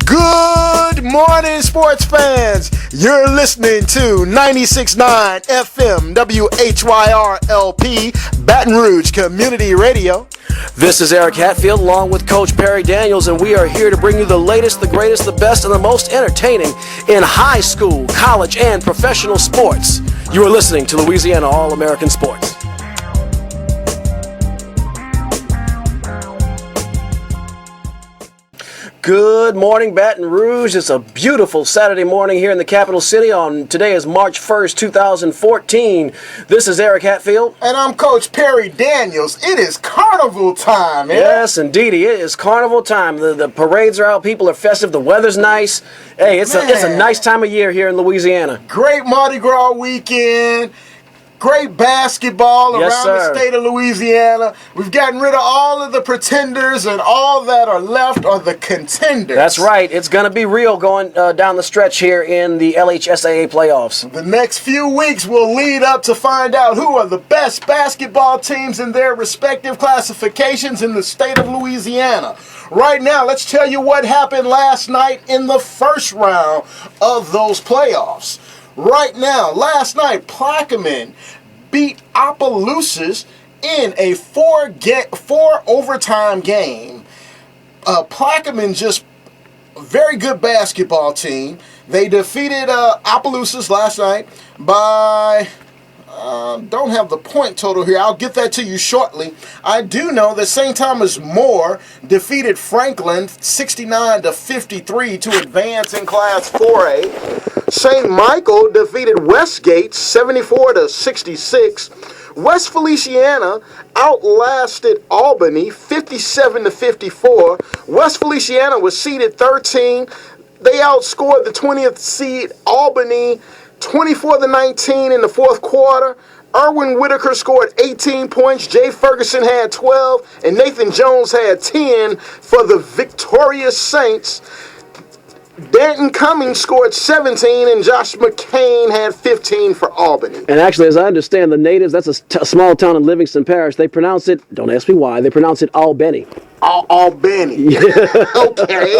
Good morning, sports fans. You're listening to 96.9 FM WHYR LP, Baton Rouge Community Radio. This is Eric Hatfield along with Coach Perry Daniels, and we are here to bring you the latest, the greatest, the best, and the most entertaining in high school, college, and professional sports. You are listening to Louisiana All-American Sports. Good morning, Baton Rouge. It's a beautiful Saturday morning here in the capital city. Today is March 1st, 2014. This is Eric Hatfield. And I'm Coach Perry Daniels. It is carnival time, man. Yes, indeedy. It is carnival time. The parades are out. People are festive. The weather's nice. Hey, it's a nice time of year here in Louisiana. Great Mardi Gras weekend. Great basketball around the state of Louisiana. We've gotten rid of all of the pretenders, and all that are left are the contenders. That's right. It's going to be real going down the stretch here in the LHSAA playoffs. The next few weeks will lead up to find out who are the best basketball teams in their respective classifications in the state of Louisiana. Right now, let's tell you what happened last night in the first round of those playoffs. Right now, last night, Plaquemine beat Opelousas in a four overtime game. Plaquemine, just a very good basketball team. They defeated Opelousas last night by... don't have the point total here. I'll get that to you shortly. I do know that St. Thomas More defeated Franklin 69-53 to advance in Class 4A. St. Michael defeated Westgate 74-66. West Feliciana outlasted Albany 57-54. West Feliciana was seeded 13. They outscored the 20th seed Albany 24-19 in the fourth quarter. Erwin Whitaker scored 18 points. Jay Ferguson had 12. And Nathan Jones had 10 for the victorious Saints. Danton Cummings scored 17, and Josh McCain had 15 for Albany. And actually, as I understand, the natives, that's a small town in Livingston Parish, they pronounce it, don't ask me why, they pronounce it Albany. Albany. Yeah. Okay.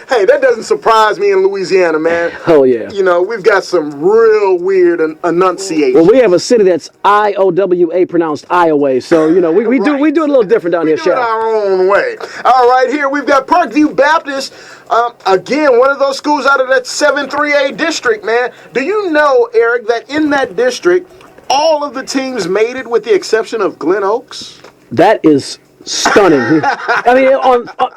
Hey, that doesn't surprise me in Louisiana, man. Oh, yeah. You know, we've got some real weird enunciation. Well, we have a city that's IOWA pronounced Iowa, so, you know, we do it a little different down here, We do it our own way. All right, here we've got Parkview Baptist. Again, one of those schools out of that 7-3A district, man. Do you know, Eric, that in that district, all of the teams made it with the exception of Glen Oaks? That is stunning. I mean,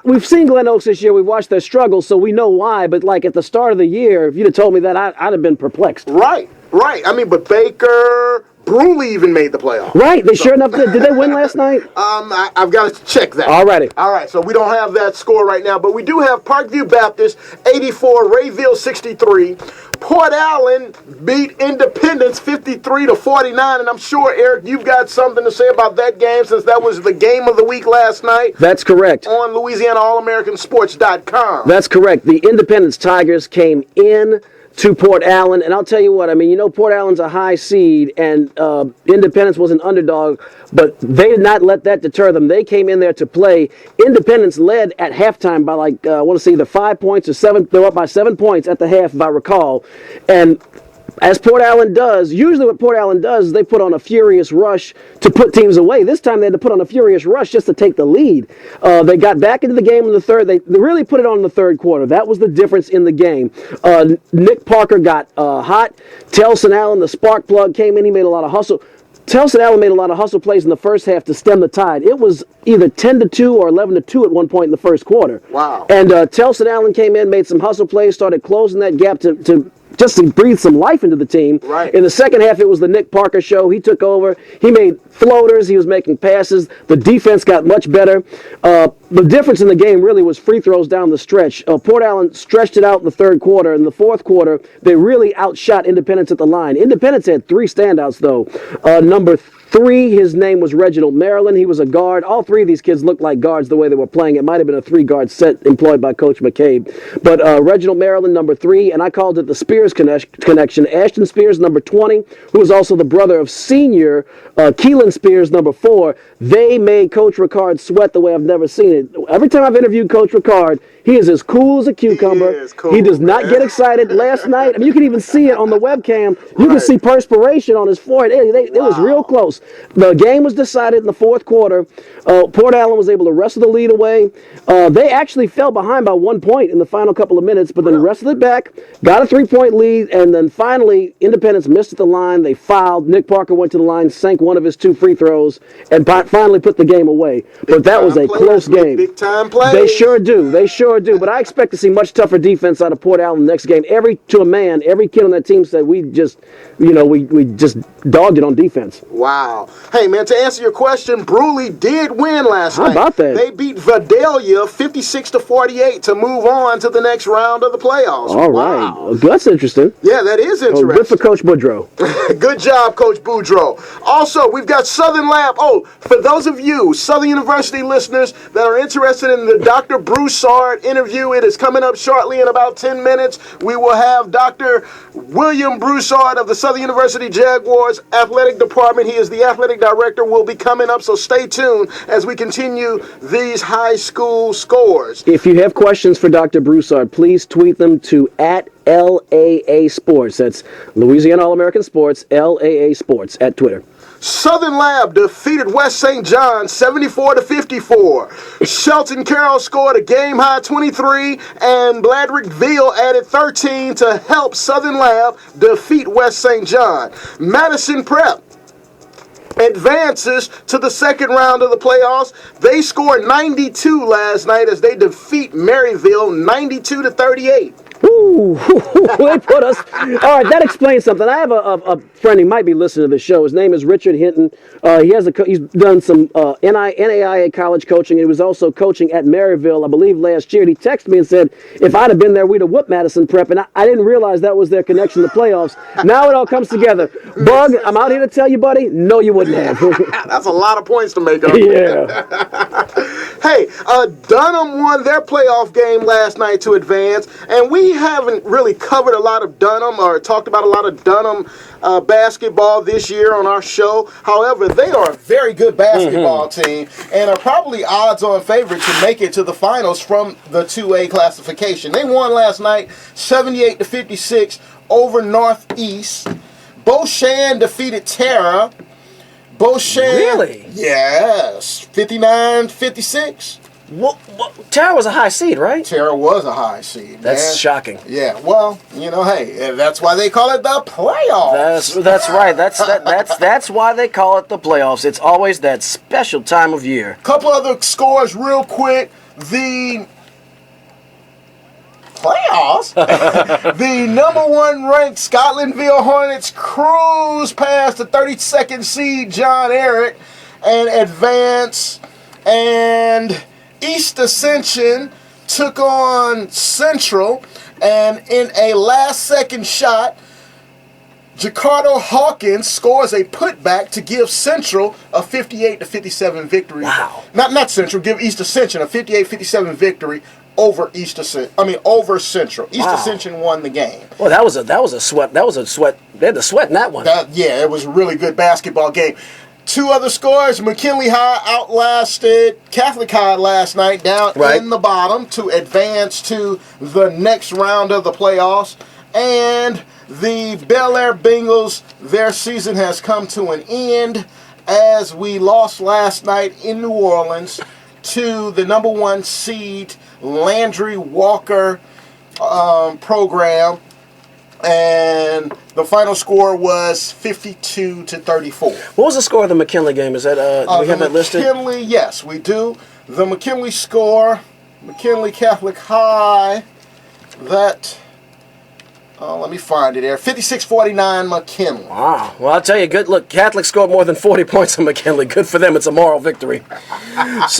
we've seen Glen Oaks this year. We've watched their struggles, so we know why. But, like, at the start of the year, if you'd have told me that, I'd have been perplexed. Right. I mean, but Baker... Bruley even made the playoffs. Right, sure enough did. Did they win last night? I've got to check that. Alrighty. All right, so we don't have that score right now, but we do have Parkview Baptist 84, Rayville 63. Port Allen beat Independence 53-49, and I'm sure, Eric, you've got something to say about that game since that was the game of the week last night. That's correct. On LouisianaAllAmericanSports.com. That's correct. The Independence Tigers came in to Port Allen, and I'll tell you what, I mean, you know, Port Allen's a high seed, and Independence was an underdog, but they did not let that deter them. They came in there to play. Independence led at halftime by, like, I want to say either 5 points or 7. They were up by 7 points at the half, if I recall, and as Port Allen does, usually what Port Allen does is they put on a furious rush to put teams away. This time they had to put on a furious rush just to take the lead. They got back into the game in the third. They really put it on in the third quarter. That was the difference in the game. Nick Parker got hot. Telson Allen, the spark plug, came in. He made a lot of hustle. Telson Allen made a lot of hustle plays in the first half to stem the tide. It was either 10-2 or 11-2 at one point in the first quarter. Wow. And Telson Allen came in, made some hustle plays, started closing that gap to just to breathe some life into the team. Right. In the second half, it was the Nick Parker show. He took over. He made floaters. He was making passes. The defense got much better. The difference in the game really was free throws down the stretch. Port Allen stretched it out in the third quarter. In the fourth quarter, they really outshot Independence at the line. Independence had 3 standouts, though. Number 3, his name was Reginald Maryland. He was a guard. All 3 of these kids looked like guards the way they were playing. It might have been a 3-guard set employed by Coach McCabe. But Reginald Maryland, number 3, and I called it the Spears connection. Ashton Spears, number 20, who was also the brother of senior Keelan Spears, number 4. They made Coach Ricard sweat the way I've never seen it. Every time I've interviewed Coach Ricard, He is as cool as a cucumber. He is cool, He does not man. get excited. Last night, I mean, you can even see it on the webcam. You can see perspiration on his forehead. It was real close. The game was decided in the fourth quarter. Port Allen was able to wrestle the lead away. They actually fell behind by 1 point in the final couple of minutes, but then wrestled it back, got a 3-point lead, and then finally, Independence missed at the line. They fouled. Nick Parker went to the line, sank one of his 2 free throws, and finally put the game away. But that was a close game. Big time plays. They sure do. They sure do. But I expect to see much tougher defense out of Port Allen next game. Every kid on that team said we just dogged it on defense. Wow. Hey, man, to answer your question, Bruley did win last night. How about that? They beat Vidalia 56-48 to move on to the next round of the playoffs. All right. Wow. That's interesting. Yeah, that is Oh, interesting. good for Coach Boudreaux. Good job, Coach Boudreaux. Also, we've got Southern Lab. Oh, for those of you Southern University listeners that are interested in the Dr. Broussard interview, it is coming up shortly in about 10 minutes. We will have Dr. William Broussard of the Southern University Jaguars Athletic Department. He is the athletic director. Will be coming up, so stay tuned as we continue these high school scores. If you have questions for Dr. Broussard, please tweet them to @LAA Sports. That's Louisiana All-American Sports, LAA Sports, at Twitter. Southern Lab defeated West St. John 74-54. Shelton Carroll scored a game-high 23, and Bladrickville added 13 to help Southern Lab defeat West St. John. Madison Prep advances to the second round of the playoffs. They scored 92 last night as they defeat Maryville 92-38. Ooh, they put us. All right, that explains something. I have a friend who might be listening to the show. His name is Richard Hinton. He's done some NAIA college coaching. He was also coaching at Maryville, I believe, last year. And he texted me and said, if I'd have been there, we'd have whooped Madison Prep. And I didn't realize that was their connection to the playoffs. Now it all comes together. Bug, I'm out here to tell you, buddy, no, you wouldn't have. That's a lot of points to make up. Yeah. Hey, Dunham won their playoff game last night to advance, and we haven't really covered a lot of Dunham or talked about a lot of Dunham basketball this year on our show. However, they are a very good basketball team and are probably odds-on favorite to make it to the finals from the 2A classification. They won last night 78-56 over Northeast. Beauchamp defeated Tara. Beauchamp. Really? Yes. 59-56. Tara was a high seed, right? Tara was a high seed. That's man. shocking. Yeah, well, hey, that's why they call it the playoffs. That's right. That's why they call it the playoffs. It's always that special time of year. Couple other scores real quick. The playoffs. The number 1 ranked Scotlandville Hornets cruise past the 32nd seed John Eric and advance. And East Ascension took on Central, and in a last-second shot, Jacardo Hawkins scores a putback to give Central a 58-57 victory. Wow. Not Central, give East Ascension a 58-57 victory over over Central. East Ascension won the game. Well, that was a sweat. That was a sweat. They had to sweat in that one. Yeah, it was a really good basketball game. 2 other scores. McKinley High outlasted Catholic High last night down in the bottom to advance to the next round of the playoffs. And the Bel Air Bengals, their season has come to an end as we lost last night in New Orleans to the number 1 seed Landry Walker program. And the final score was 52-34. What was the score of the McKinley game? Is that do we have that listed? McKinley, yes, we do. The McKinley score, McKinley Catholic High. That let me find it there. 56-49 McKinley. Wow. Well, I'll tell you, good. Look, Catholic scored more than 40 points on McKinley. Good for them. It's a moral victory.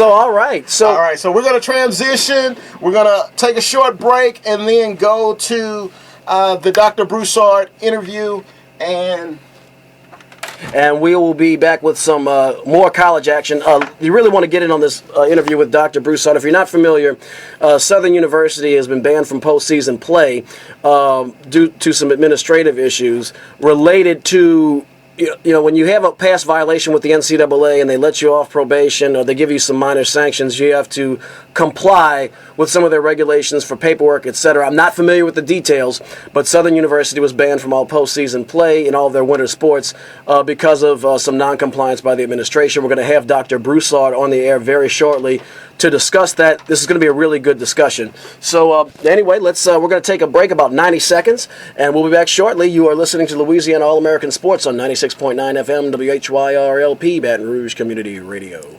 All right. So we're going to transition. We're going to take a short break and then go to the Dr. Broussard interview, and we will be back with some more college action. You really want to get in on this interview with Dr. Broussard. If you're not familiar, Southern University has been banned from postseason play due to some administrative issues related to, when you have a past violation with the NCAA and they let you off probation or they give you some minor sanctions, you have to comply with some of their regulations for paperwork, etc. I'm not familiar with the details, but Southern University was banned from all postseason play in all of their winter sports because of some non-compliance by the administration. We're going to have Dr. Broussard on the air very shortly to discuss that. This is going to be a really good discussion. So anyway, we're going to take a break about 90 seconds, and we'll be back shortly. You are listening to Louisiana All-American Sports on 96.9 FM WHYR LP, Baton Rouge Community Radio.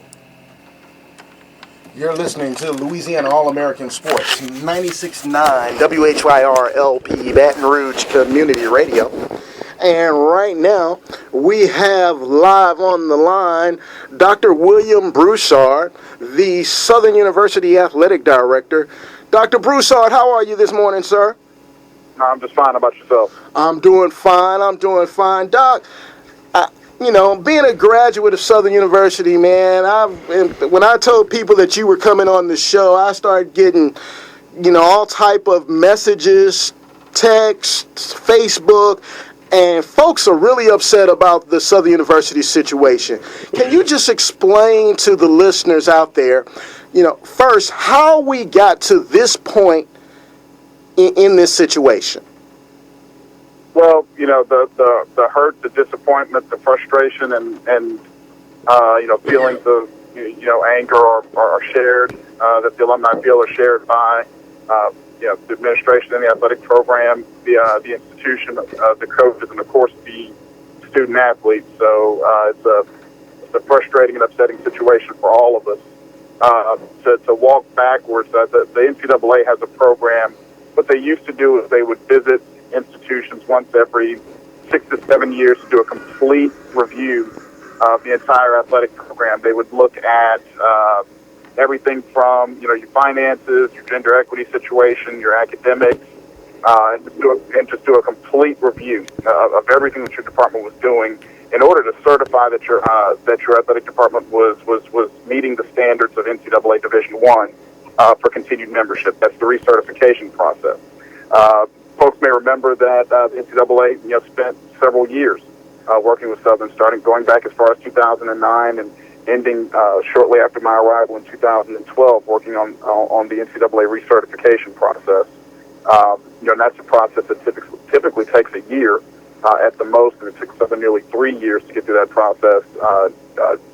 You're listening to Louisiana All-American Sports, 96.9 WHYR LP, Baton Rouge Community Radio. And right now, we have live on the line Dr. William Broussard, the Southern University Athletic Director. Dr. Broussard, how are you this morning, sir? I'm just fine. How about yourself? I'm doing fine. Doc, being a graduate of Southern University, man, when I told people that you were coming on the show, I started getting, all type of messages, texts, Facebook, and folks are really upset about the Southern University situation. Can you just explain to the listeners out there, first, how we got to this point in this situation? Well, the hurt, the disappointment, the frustration, and feelings of anger are shared. That the alumni feel are shared by the administration and the athletic program, the institution, the coaches, and of course the student athletes. So it's a frustrating and upsetting situation for all of us. To walk backwards, the NCAA has a program. What they used to do is they would visit institutions once every 6 to 7 years to do a complete review of the entire athletic program. They would look at everything from your finances, your gender equity situation, your academics, and just do a complete review of everything that your department was doing in order to certify that your athletic department was meeting the standards of NCAA Division I for continued membership. That's the recertification process. Folks may remember that the NCAA spent several years working with Southern, going back as far as 2009 and ending shortly after my arrival in 2012, working on the NCAA recertification process. And that's a process that typically takes a year at the most, and it took Southern nearly 3 years to get through that process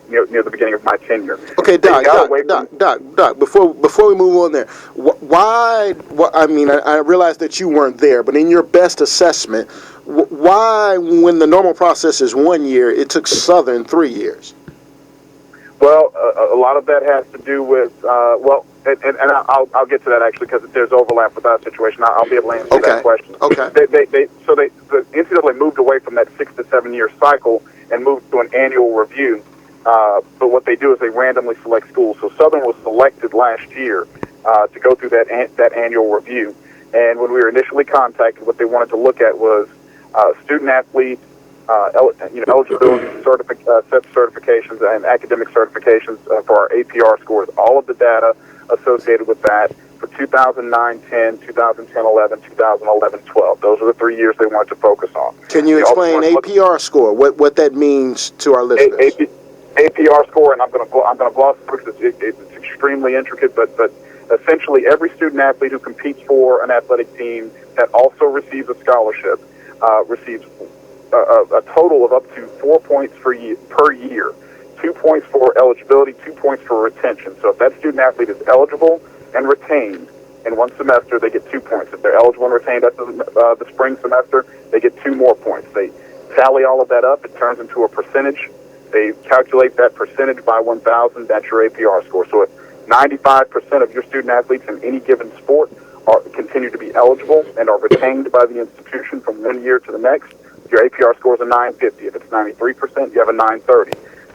near the beginning of my tenure. Okay, Doc, before we move on there, why, I realize that you weren't there, but in your best assessment, why, when the normal process is 1 year, it took Southern 3 years? Well, a lot of that has to do with, and I'll get to that actually because there's overlap with our situation. I'll be able to answer that question. Okay. The NCAA moved away from that 6 to 7 year cycle and moved to an annual review. But what they do is they randomly select schools. So Southern was selected last year to go through that annual review. And when we were initially contacted, what they wanted to look at was student athletes, eligibility set certifications and academic certifications for our APR scores, all of the data associated with that for 2009-10, 2010-11, 2011-12. Those are the 3 years they wanted to focus on. Can you explain APR score? What that means to our listeners? APR score, and I'm going to gloss through because it's extremely intricate, but essentially every student athlete who competes for an athletic team that also receives a scholarship receives a total of up to 4 points per year. 2 points for eligibility, 2 points for retention. So if that student athlete is eligible and retained in one semester, they get 2 points. If they're eligible and retained after the spring semester, they get 2 more points. They tally all of that up. It turns into a percentage. They calculate that percentage by 1,000. That's your APR score. So if 95% of your student athletes in any given sport continue to be eligible and are retained by the institution from 1 year to the next, your APR score is a 950. If it's 93%, you have a 930.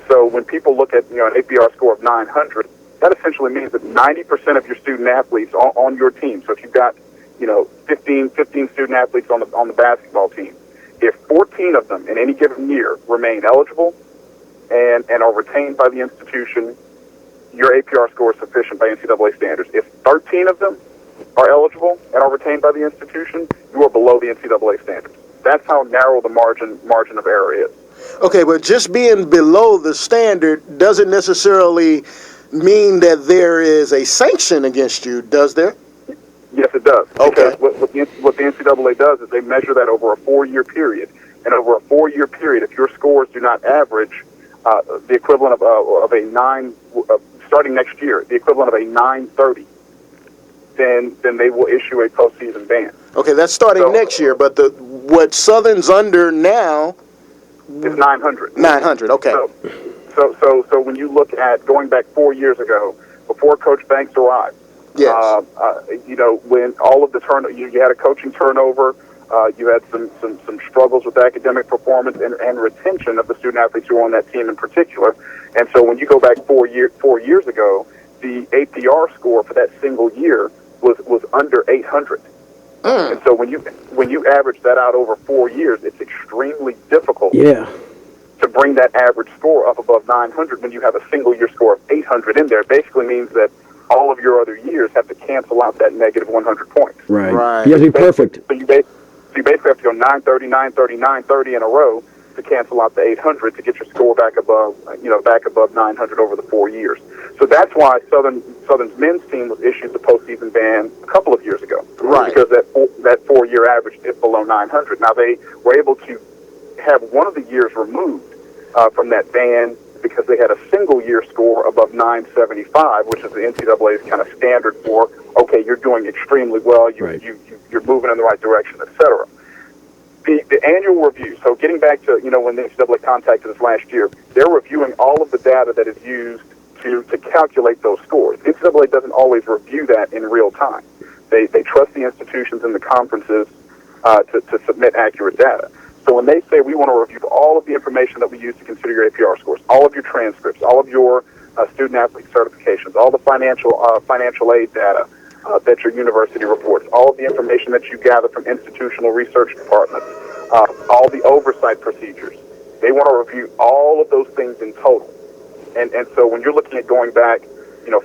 So when people look at an APR score of 900, that essentially means that 90% of your student athletes on your team. So if you've got 15 student athletes on the basketball team, if 14 of them in any given year remain eligible and are retained by the institution, your APR score is sufficient by NCAA standards. If 13 of them are eligible and are retained by the institution, you are below the NCAA standards. That's how narrow the margin of error is. Okay, but just being below the standard doesn't necessarily mean that there is a sanction against you, does there? Yes, it does. Okay. Because what the NCAA does is they measure that over a 4-year period. And over a 4-year period, if your scores do not average the equivalent of a 9, starting next year, the equivalent of a 930, then they will issue a postseason ban. Okay, that's starting next year, but what Southern's under now is 900. 900. Okay. So when you look at going back 4 years ago, before Coach Banks arrived, yes. When all of the you had a coaching turnover, you had some struggles with academic performance and retention of the student athletes who were on that team in particular. And so when you go back 4 years ago, the APR score for that single year was under 800. And so when you average that out over 4 years, it's extremely difficult to bring that average score up above 900 when you have a single year score of 800 in there. It basically means that all of your other years have to cancel out that negative 100 points. Right. You have to be perfect. So you basically have to go 930, 930, 930 in a row to cancel out the 800 to get your score back above 900 over the 4 years. So that's why Southern's men's team was issued the postseason ban a couple of years ago. Right. Because that 4-year average dipped below 900. Now they were able to have one of the years removed from that ban because they had a single year score above 975, which is the NCAA's kind of standard for, okay, you're doing extremely well, you're moving in the right direction, etc. The annual review, so getting back to, when the NCAA contacted us last year, they're reviewing all of the data that is used to calculate those scores. The NCAA doesn't always review that in real time. They trust the institutions and the conferences to submit accurate data. So when they say we want to review all of the information that we use to consider your APR scores, all of your transcripts, all of your student-athlete certifications, all the financial aid data that your university reports, all of the information that you gather from institutional research departments, all the oversight procedures, they want to review all of those things in total. And so when you're looking at going back,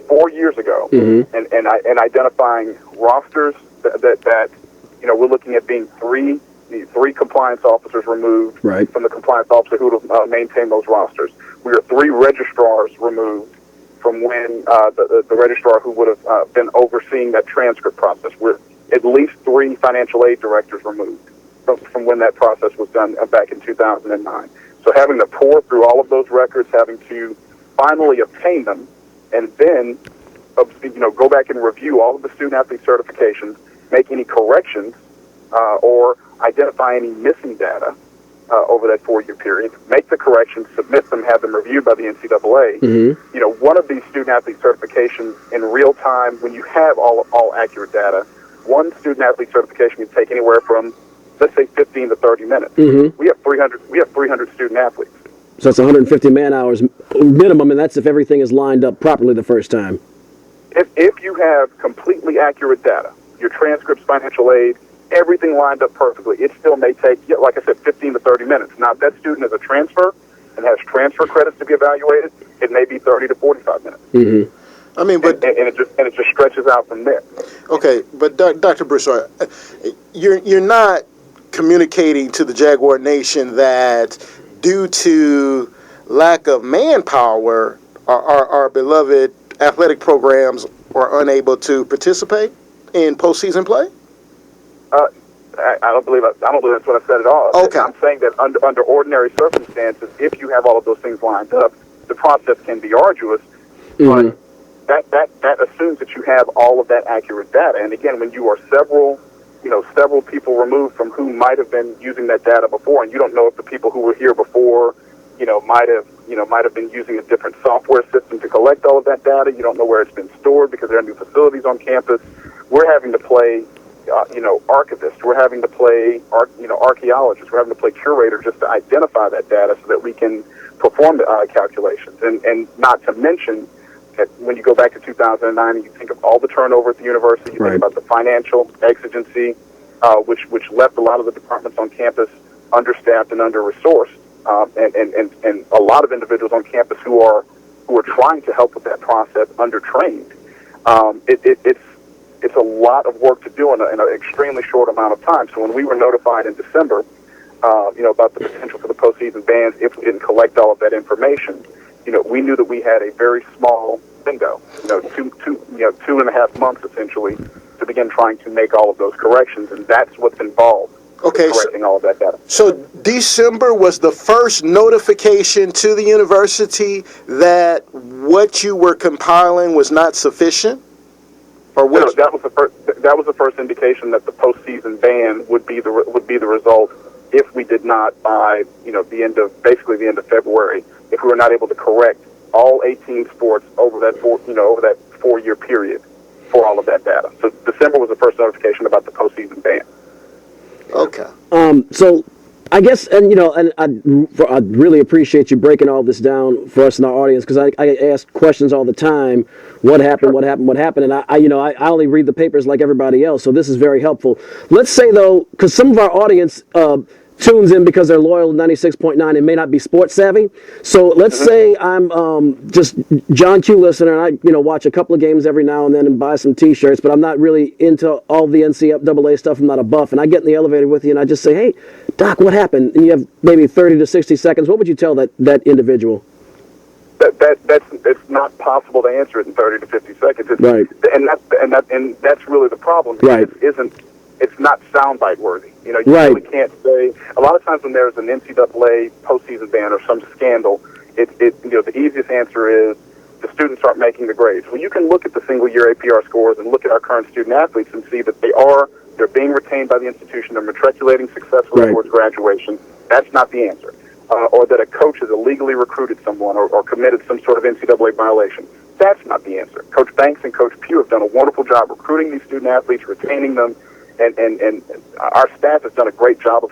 4 years ago and identifying rosters that we're looking at being three compliance officers removed from the compliance officer who would maintain those rosters. We are 3 registrars removed from when the registrar who would have been overseeing that transcript process. We're at least 3 financial aid directors removed from when that process was done back in 2009. So having to pour through all of those records, having to finally obtain them, and then go back and review all of the student-athlete certifications, make any corrections, or identify any missing data over that 4-year period, make the corrections, submit them, have them reviewed by the NCAA. One of these student-athlete certifications in real time, when you have all accurate data, one student-athlete certification can take anywhere from, let's say, 15 to 30 minutes. We have 300 student-athletes. So it's 150 man-hours minimum, and that's if everything is lined up properly the first time. If you have completely accurate data, your transcripts, financial aid, everything lined up perfectly, it still may take, like I said, 15 to 30 minutes. Now, if that student is a transfer and has transfer credits to be evaluated, it may be 30 to 45 minutes. I mean, but and it just stretches out from there. Okay, but Dr. Broussard, you're not communicating to the Jaguar Nation that due to lack of manpower, our beloved athletic programs are unable to participate in postseason play? I don't believe that's what I said at all. Okay. I'm saying that under ordinary circumstances, if you have all of those things lined up, the process can be arduous, but that assumes that you have all of that accurate data. And again, when you are several people removed from who might have been using that data before, and you don't know if the people who were here before, might have been using a different software system to collect all of that data. You don't know where it's been stored because there are new facilities on campus. We're having to play, archivists. We're having to play, archaeologists. We're having to play curator just to identify that data so that we can perform the calculations. And not to mention that when you go back to 2009 and you think of all the turnover at the university, you think about the financial exigency, which left a lot of the departments on campus understaffed and under-resourced, and a lot of individuals on campus who are trying to help with that process under-trained. It's a lot of work to do in an extremely short amount of time. So when we were notified in December, about the potential for the postseason bans if we didn't collect all of that information, we knew that we had a very small bingo. 2.5 months essentially to begin trying to make all of those corrections, and that's what's involved. Okay, correcting all of that data. So December was the first notification to the university that what you were compiling was not sufficient, or what? No, that was the first. That was the first indication that the postseason ban would be the result if we did not by the end of February, if we were not able to correct all 18 sports over that 4-year period for all of that data. So December was the first notification about the postseason ban. Okay. So I guess, and I really appreciate you breaking all this down for us in our audience, because I ask questions all the time. What happened? What happened? What happened? And I only read the papers like everybody else, so this is very helpful. Let's say though, because some of our audience tunes in because they're loyal to 96.9 and may not be sports savvy. So let's say I'm just John Q listener, and I watch a couple of games every now and then and buy some T-shirts, but I'm not really into all the NCAA stuff. I'm not a buff, and I get in the elevator with you and I just say, "Hey, Doc, what happened?" And you have maybe 30 to 60 seconds. What would you tell that individual? It's not possible to answer it in 30 to 50 seconds. Right. And that's really the problem. Right. It's not soundbite worthy. You right. really can't say. A lot of times when there's an NCAA postseason ban or some scandal, the easiest answer is the students aren't making the grades. Well, you can look at the single-year APR scores and look at our current student athletes and see that they're being retained by the institution. They're matriculating successfully towards graduation. That's not the answer. Or that a coach has illegally recruited someone or committed some sort of NCAA violation. That's not the answer. Coach Banks and Coach Pugh have done a wonderful job recruiting these student athletes, retaining them, and our staff has done a great job of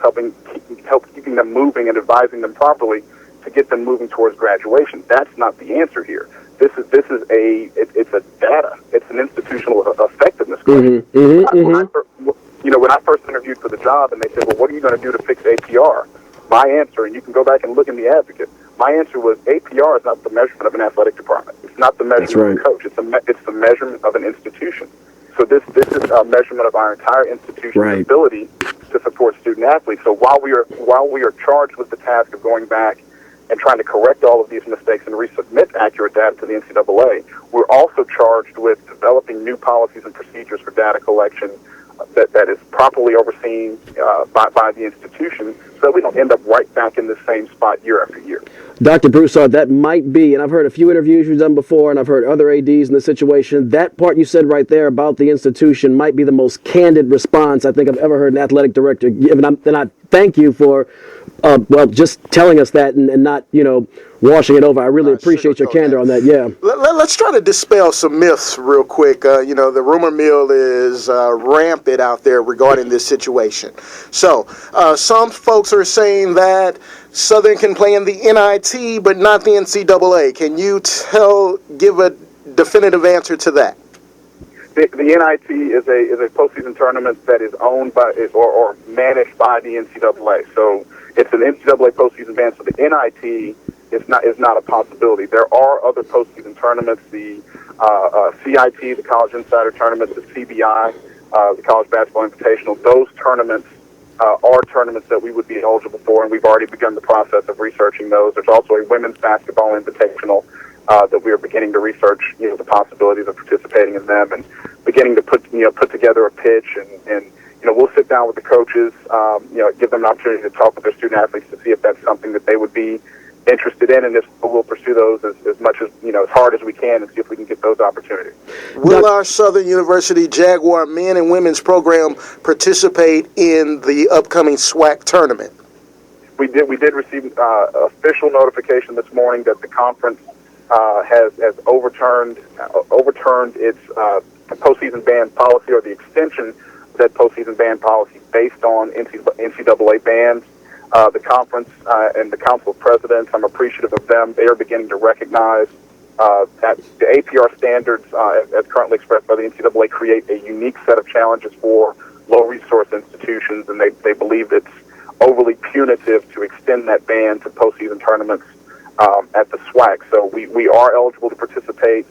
keeping them moving and advising them properly to get them moving towards graduation. That's not the answer here. It's a data. It's an institutional effectiveness question. When I first interviewed for the job and they said, "Well, what are you going to do to fix APR?" My answer, and you can go back and look in the Advocate, my answer was APR is not the measurement of an athletic department. It's not the measurement of a coach. It's the measurement of an institution. So this is a measurement of our entire institution's ability to support student athletes. So while we are charged with the task of going back and trying to correct all of these mistakes and resubmit accurate data to the NCAA, we're also charged with developing new policies and procedures for data collection that is properly overseen by the institution, so that we don't end up right back in the same spot year after year. Dr. Broussard, that might be, and I've heard a few interviews you've done before, and I've heard other ADs in the situation, that part you said right there about the institution might be the most candid response I think I've ever heard an athletic director give, and I thank you for, just telling us that and not, washing it over. I really appreciate your candor on that, yeah. Let's try to dispel some myths real quick. The rumor mill is rampant out there regarding this situation. So some folks are saying that Southern can play in the NIT, but not the NCAA. Can you give a definitive answer to that? The NIT is a postseason tournament that is owned by or managed by the NCAA. So it's an NCAA postseason ban. So the NIT is not a possibility. There are other postseason tournaments, the CIT, the College Insider Tournament, the CBI, the College Basketball Invitational. Those tournaments are tournaments that we would be eligible for, and we've already begun the process of researching those. There's also a Women's Basketball Invitational that we are beginning to research, the possibilities of participating in them and beginning to put together a pitch and we'll sit down with the coaches, give them an opportunity to talk with their student athletes to see if that's something that they would be interested in, and we'll pursue those as much as as hard as we can and see if we can get those opportunities. Will our Southern University Jaguar men and women's program participate in the upcoming SWAC tournament? We did receive official notification this morning that the conference has overturned its postseason ban policy, or the extension of that postseason ban policy based on NCAA bans. The conference and the Council of Presidents, I'm appreciative of them. They are beginning to recognize that the APR standards, as currently expressed by the NCAA, create a unique set of challenges for low-resource institutions, and they believe it's overly punitive to extend that ban to postseason tournaments at the SWAC. So we are eligible to participate.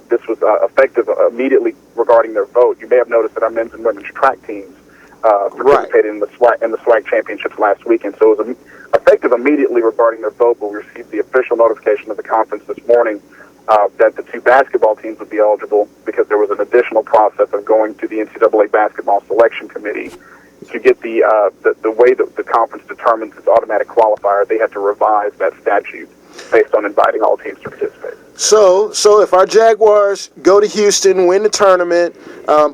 This was effective immediately regarding their vote. You may have noticed that our men's and women's track teams participated in the SWAC championships last weekend. So it was effective immediately regarding their vote, but we received the official notification of the conference this morning that the 2 basketball teams would be eligible because there was an additional process of going to the NCAA basketball selection committee to get the way that the conference determines its automatic qualifier. They had to revise that statute based on inviting all teams to participate. So if our Jaguars go to Houston, win the tournament,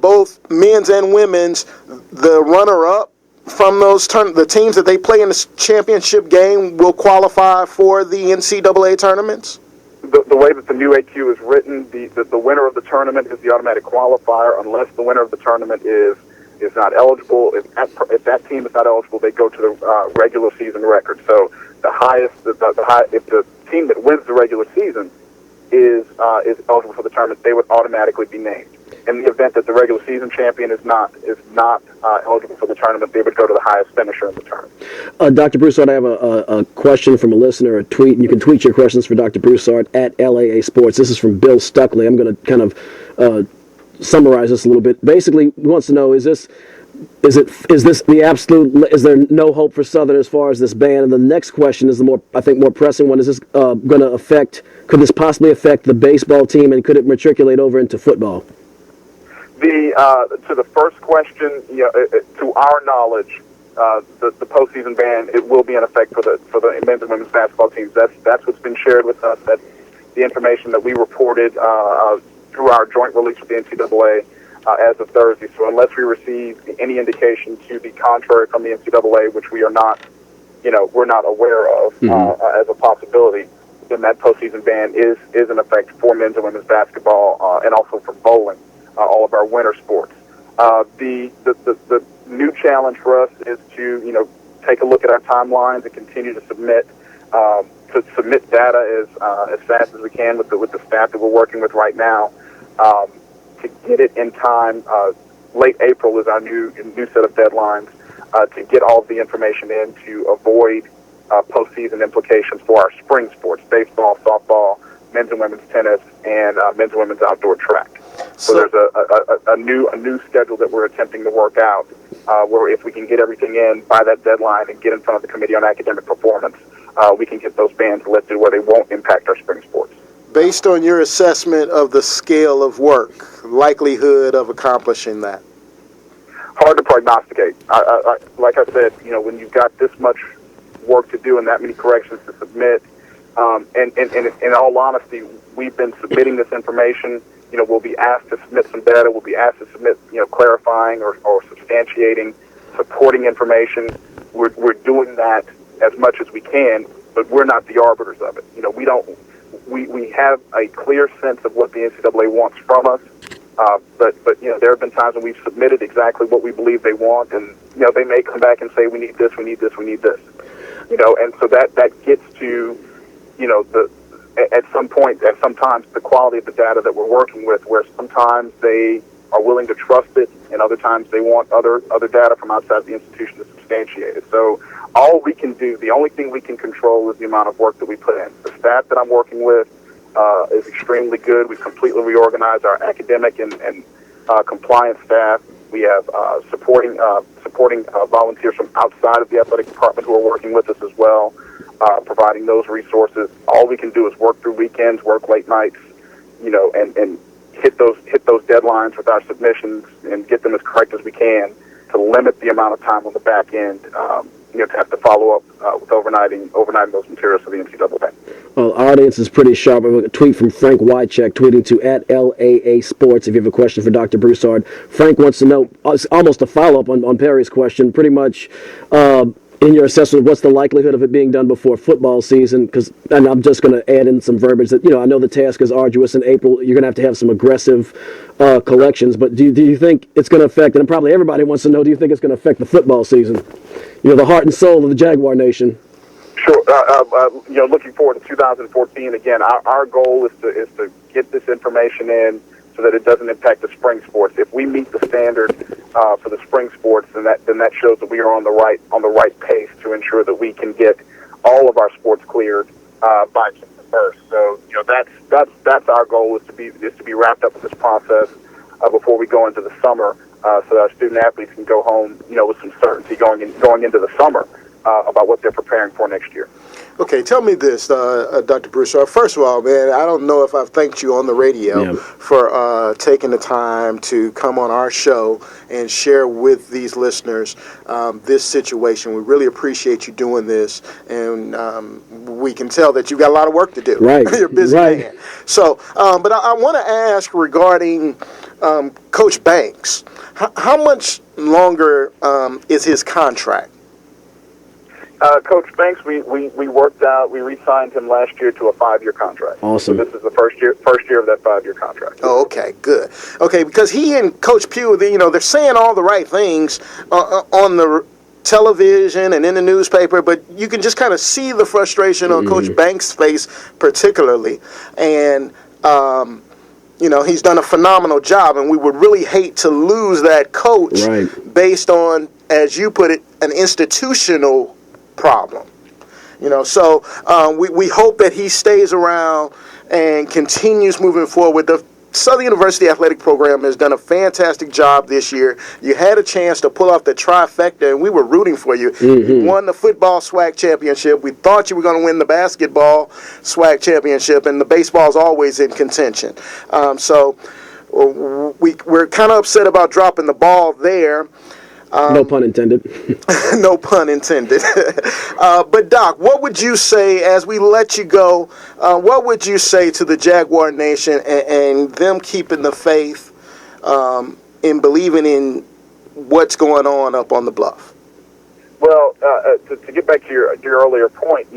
both men's and women's, the runner-up from those the teams that they play in the championship game will qualify for the NCAA tournaments? The way that the new AQ is written, the winner of the tournament is the automatic qualifier unless the winner of the tournament is not eligible. If that team is not eligible, they go to the regular season record. So if the team that wins the regular season is eligible for the tournament, they would automatically be named. In the event that the regular season champion is not eligible for the tournament, they would go to the highest finisher in the tournament. Dr. Broussard, I have a question from a listener, a tweet, and you can tweet your questions for Dr. Broussard at LAA Sports. This is from Bill Stuckley. I'm going to kind of summarize this a little bit. Basically, he wants to know, is this the absolute, is there no hope for Southern as far as this ban? And the next question is the more pressing one. Is this could this possibly affect the baseball team, and could it matriculate over into football? To the first question, to our knowledge, the postseason ban, it will be in effect for the men's and women's basketball teams. That's what's been shared with us. That's the information that we reported through our joint release with the NCAA as of Thursday. So unless we receive any indication to the contrary from the NCAA, which we are not, we're not aware of as a possibility, then that postseason ban is in effect for men's and women's basketball and also for bowling. All of our winter sports. The new challenge for us is to take a look at our timelines and continue to submit data as fast as we can with the staff that we're working with right now to get it in time. Late April is our new set of deadlines to get all of the information in to avoid postseason implications for our spring sports: baseball, softball, men's and women's tennis, and men's and women's outdoor track. So there's a new schedule that we're attempting to work out, where if we can get everything in by that deadline and get in front of the Committee on Academic Performance, we can get those bans lifted where they won't impact our spring sports. Based on your assessment of the scale of work, likelihood of accomplishing that? Hard to prognosticate. Like I said, when you've got this much work to do and that many corrections to submit, and in all honesty, we've been submitting this information. We'll be asked to submit some data. We'll be asked to submit, clarifying or substantiating, supporting information. We're doing that as much as we can, but we're not the arbiters of it. We have a clear sense of what the NCAA wants from us, but there have been times when we've submitted exactly what we believe they want, and they may come back and say we need this, we need this, we need this, and so that gets to sometimes the quality of the data that we're working with, where sometimes they are willing to trust it, and other times they want other data from outside the institution to substantiate it. So all we can do, the only thing we can control is the amount of work that we put in. The staff that I'm working with is extremely good. We've completely reorganized our academic and compliance staff. We have supporting volunteers from outside of the athletic department who are working with us as well. Providing those resources. All we can do is work through weekends, work late nights, and hit those deadlines with our submissions and get them as correct as we can to limit the amount of time on the back end, to have to follow up with overnighting those materials for the NCAA. Well, our audience is pretty sharp. I have a tweet from Frank Wycheck tweeting to at LAA Sports if you have a question for Dr. Broussard. Frank wants to know, it's almost a follow-up on Perry's question, pretty much, in your assessment, what's the likelihood of it being done before football season? And I'm just going to add in some verbiage that, I know the task is arduous in April. You're going to have some aggressive collections. But do you think it's going to affect, and probably everybody wants to know, do you think it's going to affect the football season? The heart and soul of the Jaguar Nation. Sure. Looking forward to 2014, again, our goal is to get this information in so that it doesn't impact the spring sports. If we meet the standard for the spring sports, then that shows that we are on the right pace to ensure that we can get all of our sports cleared by June 1st. So that's our goal is to be wrapped up in this process before we go into the summer, so that our student athletes can go home with some certainty going into the summer about what they're preparing for next year. Okay, tell me this, Dr. Broussard. First of all, man, I don't know if I've thanked you on the radio for taking the time to come on our show and share with these listeners this situation. We really appreciate you doing this, and we can tell that you've got a lot of work to do. Right. You're a busy man. So, but I want to ask regarding Coach Banks. How much longer is his contract? Coach Banks, we worked out. We re-signed him last year to a 5-year contract. Awesome. So this is the first year of that 5-year contract. Oh, okay, good. Okay, because he and Coach Pugh, they're saying all the right things on the television and in the newspaper, but you can just kind of see the frustration on Coach Banks' face, particularly, and he's done a phenomenal job, and we would really hate to lose that coach based on, as you put it, an institutional problem. So we hope that he stays around and continues moving forward. The Southern University Athletic Program has done a fantastic job this year. You had a chance to pull off the trifecta, and we were rooting for you. You won the football SWAC championship. We thought you were going to win the basketball SWAC championship, and the baseball's always in contention. So we're kind of upset about dropping the ball there. No pun intended. No pun intended. But, Doc, what would you say, as we let you go, what would you say to the Jaguar Nation and them keeping the faith in believing in what's going on up on the bluff? Well, to get back to your earlier point,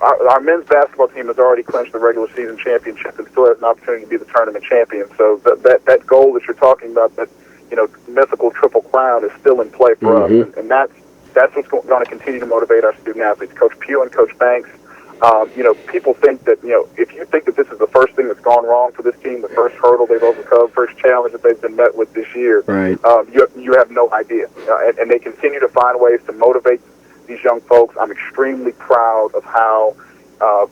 our men's basketball team has already clinched the regular season championship and still has an opportunity to be the tournament champion. So that goal that you're talking about, that mythical triple crown, is still in play for us, and that's what's going to continue to motivate our student athletes. Coach Pugh and Coach Banks, people think that if you think that this is the first thing that's gone wrong for this team, the first hurdle they've overcome, first challenge that they've been met with this year, you have no idea, and they continue to find ways to motivate these young folks. I'm extremely proud of how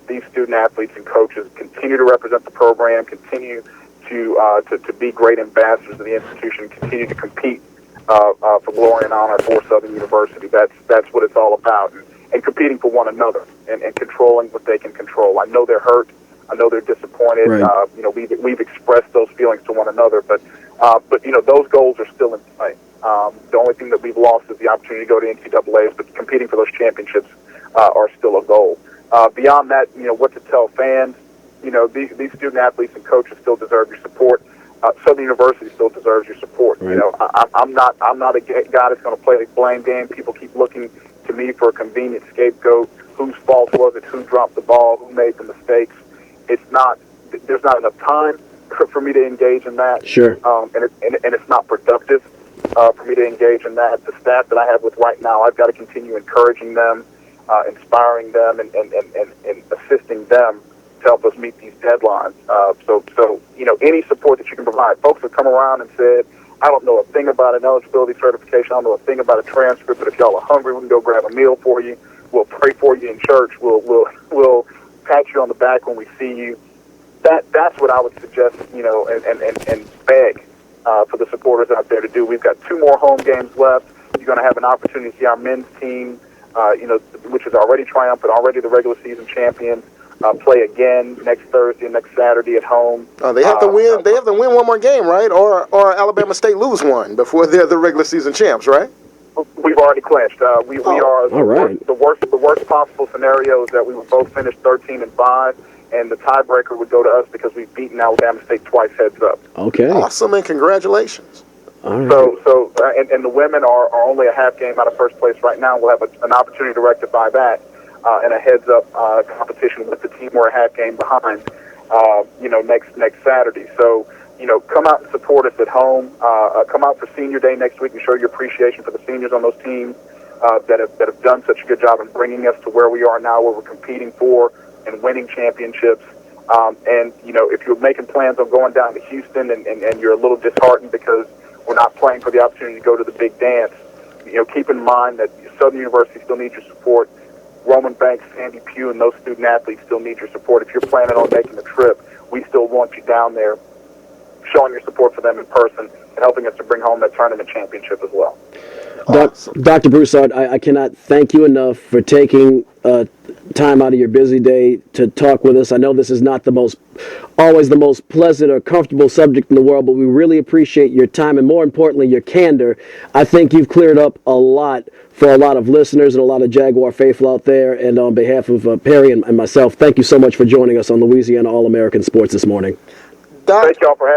these student athletes and coaches continue to represent the program, continue to be great ambassadors of the institution, continue to compete for glory and honor for Southern University. That's what it's all about, and competing for one another and controlling what they can control. I know they're hurt. I know they're disappointed. We've expressed those feelings to one another, but those goals are still in play. The only thing that we've lost is the opportunity to go to NCAAs, but competing for those championships are still a goal. Beyond that, what to tell fans? These student athletes and coaches still deserve your support. Southern University still deserves your support. I'm not a guy that's going to play the blame game. People keep looking to me for a convenient scapegoat. Whose fault was it? Who dropped the ball? Who made the mistakes? There's not enough time for me to engage in that. Sure. And it's not productive for me to engage in that. The staff that I have with right now, I've got to continue encouraging them, inspiring them, and assisting them to help us meet these deadlines. So any support that you can provide. Folks have come around and said, I don't know a thing about an eligibility certification. I don't know a thing about a transcript, but if y'all are hungry, we can go grab a meal for you. We'll pray for you in church. We'll pat you on the back when we see you. That's what I would suggest, and beg for the supporters out there to do. We've got 2 more home games left. You're going to have an opportunity to see our men's team, which is already triumphant, already the regular season champions, play again next Thursday and next Saturday at home. They have to win. They have to win one more game, right? Or Alabama State lose one before they're the regular season champs, right? We've already clinched. We are the worst possible scenario is that we would both finish 13-5, and the tiebreaker would go to us because we've beaten Alabama State twice heads up. Okay. Awesome, and congratulations. All right. So and the women are only a half game out of first place right now. We'll have an opportunity to rectify that. And a heads-up competition with the team we're a half game behind, next Saturday. So, come out and support us at home. Come out for Senior Day next week and show your appreciation for the seniors on those teams that have done such a good job in bringing us to where we are now, where we're competing for and winning championships. And if you're making plans on going down to Houston and you're a little disheartened because we're not playing for the opportunity to go to the big dance, keep in mind that Southern University still needs your support. Roman Banks, Sandy Pugh, and those student athletes still need your support. If you're planning on making the trip, we still want you down there showing your support for them in person and helping us to bring home that tournament championship as well. Awesome. Dr. Broussard, I cannot thank you enough for taking time out of your busy day to talk with us. I know this is not always the most pleasant or comfortable subject in the world, but we really appreciate your time and, more importantly, your candor. I think you've cleared up a lot for a lot of listeners and a lot of Jaguar faithful out there. And on behalf of Perry and myself, thank you so much for joining us on Louisiana All-American Sports this morning. Doc, Thank y'all for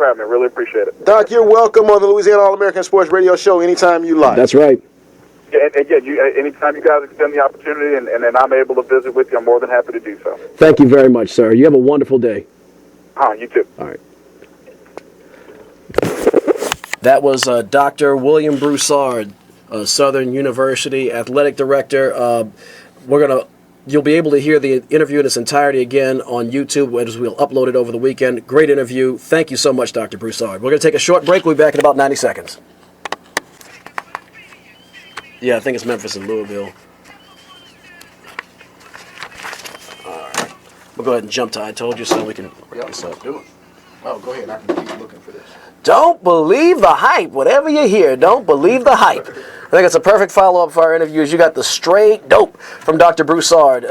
having me. Really appreciate it. Doc, you're welcome on the Louisiana All-American Sports Radio Show anytime you like. That's right. Yeah, anytime you guys extend the opportunity and I'm able to visit with you, I'm more than happy to do so. Thank you very much, sir. You have a wonderful day. You too. All right. That was Dr. William Broussard, Southern University athletic director. You'll be able to hear the interview in its entirety again on YouTube as we'll upload it over the weekend. Great interview. Thank you so much, Dr. Broussard. We're going to take a short break. We'll be back in about 90 seconds. Yeah, I think it's Memphis and Louisville. All right. We'll go ahead and jump to I Told You So. We can wrap this up. Do it. Oh, go ahead. I can keep looking for this. Don't believe the hype. Whatever you hear, don't believe the hype. I think it's a perfect follow-up for our interviews. You got the straight dope from Dr. Broussard.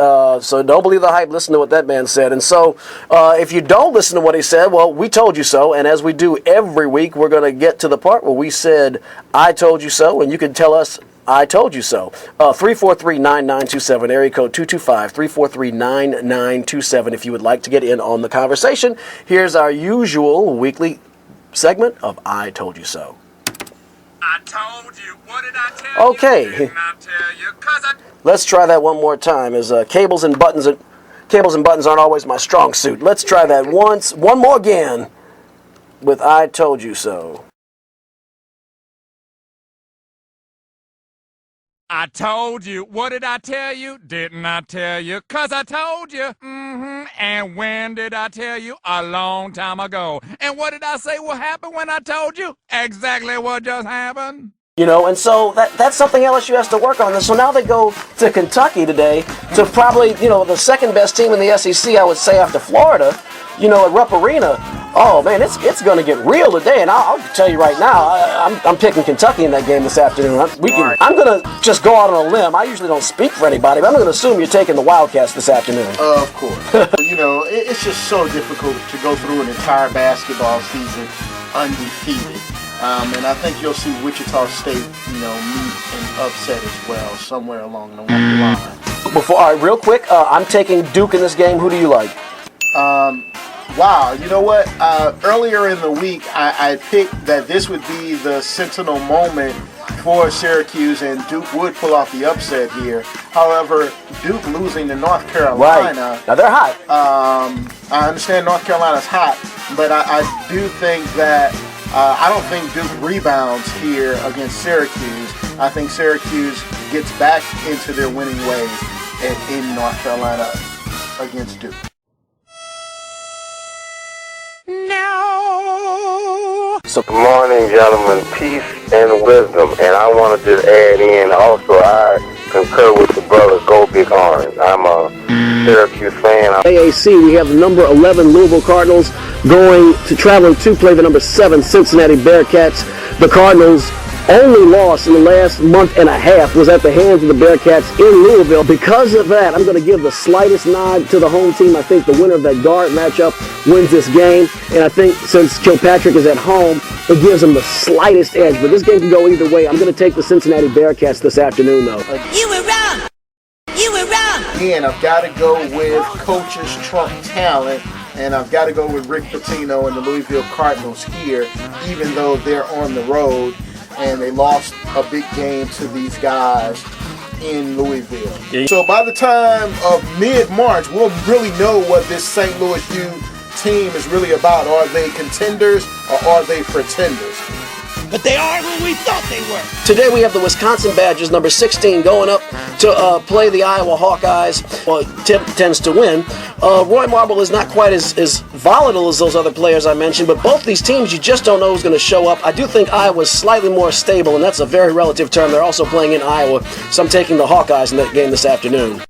So don't believe the hype. Listen to what that man said. And so if you don't listen to what he said, well, we told you so. And as we do every week, we're going to get to the part where we said, I told you so. And you can tell us, I told you so. 343-9927, area code 225-343-9927 if you would like to get in on the conversation. Here's our usual weekly segment of I Told You So. I told you. What did I tell you? Okay. Didn't I tell you? 'Cause I... Let's try that one more time. As cables and buttons aren't always my strong suit. Let's try that one more again with I Told You So. I told you. What did I tell you? Didn't I tell you? 'Cause I told you. And when did I tell you? A long time ago. And what did I say will happen when I told you? Exactly what just happened. You know, and so that's something LSU has to work on. So now they go to Kentucky today to probably, the second best team in the SEC, I would say, after Florida, at Rupp Arena. Oh, man, it's going to get real today. And I'll tell you right now, I'm picking Kentucky in that game this afternoon. I'm going to just go out on a limb. I usually don't speak for anybody, but I'm going to assume you're taking the Wildcats this afternoon. Of course. It's just so difficult to go through an entire basketball season undefeated. And I think you'll see Wichita State, meet and upset as well somewhere along the line. All right, real quick, I'm taking Duke in this game. Who do you like? Wow, you know what? Earlier in the week, I picked that this would be the sentinel moment for Syracuse, and Duke would pull off the upset here. However, Duke losing to North Carolina. Right. Now they're hot. I understand North Carolina's hot, but I do think that I don't think Duke rebounds here against Syracuse. I think Syracuse gets back into their winning ways in North Carolina against Duke. No. So, good morning, gentlemen. Peace and wisdom. And I want to just add in also, I concur with the brother, Go Big Orange. I'm a Syracuse fan. AAC, we have the number 11 Louisville Cardinals traveling to play the number 7 Cincinnati Bearcats. The Cardinals' only loss in the last month and a half was at the hands of the Bearcats in Louisville. Because of that, I'm going to give the slightest nod to the home team. I think the winner of that guard matchup wins this game. And I think since Kilpatrick is at home, it gives them the slightest edge. But this game can go either way. I'm going to take the Cincinnati Bearcats this afternoon, though. You were wrong. You were wrong. Again, I've got to go with coaches trump talent, and I've got to go with Rick Pitino and the Louisville Cardinals here, even though they're on the road and they lost a big game to these guys in Louisville. Yeah. So by the time of mid-March, we'll really know what this St. Louis U team is really about. Are they contenders or are they pretenders? But they are who we thought they were. today we have the Wisconsin Badgers, number 16, going up to play the Iowa Hawkeyes. Well, tends to win. Roy Marble is not quite as volatile as those other players I mentioned, but both these teams, you just don't know who's going to show up. I do think Iowa's slightly more stable, and that's a very relative term. They're also playing in Iowa, so I'm taking the Hawkeyes in that game this afternoon.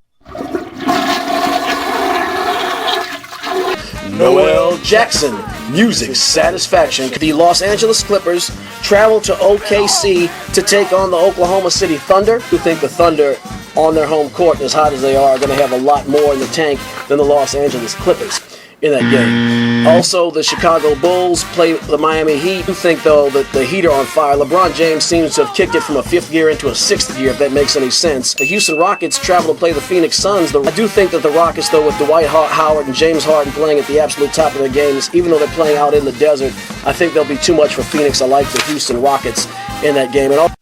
Noel Jackson Music Satisfaction. The Los Angeles Clippers travel to OKC to take on the Oklahoma City Thunder, who think the Thunder on their home court, as hot as they are going to have a lot more in the tank than the Los Angeles Clippers in that game. Also, the Chicago Bulls play the Miami Heat. I think, though, that the Heat are on fire. LeBron James seems to have kicked it from a fifth gear into a sixth gear, if that makes any sense. The Houston Rockets travel to play the Phoenix Suns. I do think that the Rockets, though, with Dwight Howard and James Harden playing at the absolute top of their games, even though they're playing out in the desert, I think they'll be too much for Phoenix. I like the Houston Rockets in that game. And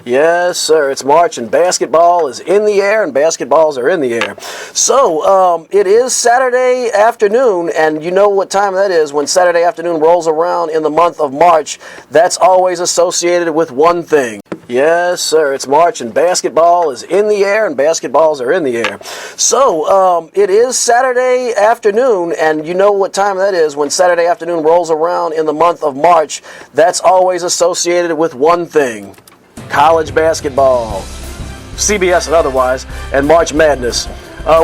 yes, sir. It's March, and basketball is in the air, and basketballs are in the air. So, it is Saturday afternoon, and you know what time that is when Saturday afternoon rolls around in the month of March. That's always associated with one thing. Yes, sir. It's March, and basketball is in the air, and basketballs are in the air. So, it is Saturday afternoon, and you know what time that is when Saturday afternoon rolls around in the month of March. That's always associated with one thing. College basketball, CBS and otherwise, and March Madness.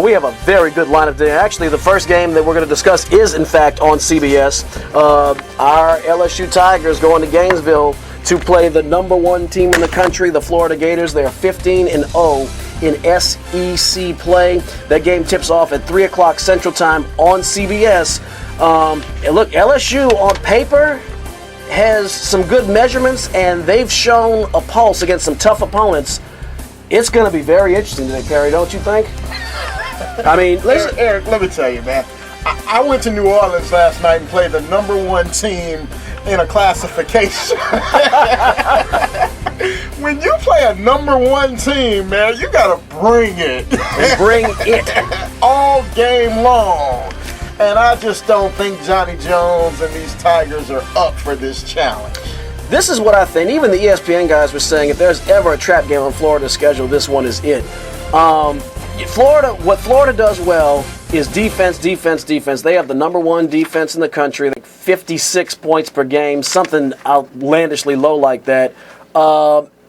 We have a very good lineup today. Actually, the first game that we're going to discuss is, in fact, on CBS. Our LSU Tigers going to Gainesville to play the number one team in the country, the Florida Gators. They are 15-0 in SEC play. That game tips off at 3 o'clock Central Time on CBS. And look, LSU on paper has some good measurements, and they've shown a pulse against some tough opponents. It's going to be very interesting today, Perry, don't you think? I mean, listen. Eric, let me tell you, man. I went to New Orleans last night and played the number one team in a classification. When you play a number one team, man, you got to bring it. Bring it. All game long. And I just don't think Johnny Jones and these Tigers are up for this challenge. This is what I think. Even the ESPN guys were saying if there's ever a trap game on Florida's schedule, this one is it. What Florida does well is defense. They have the number one defense in the country, 56 points per game, something outlandishly low like that.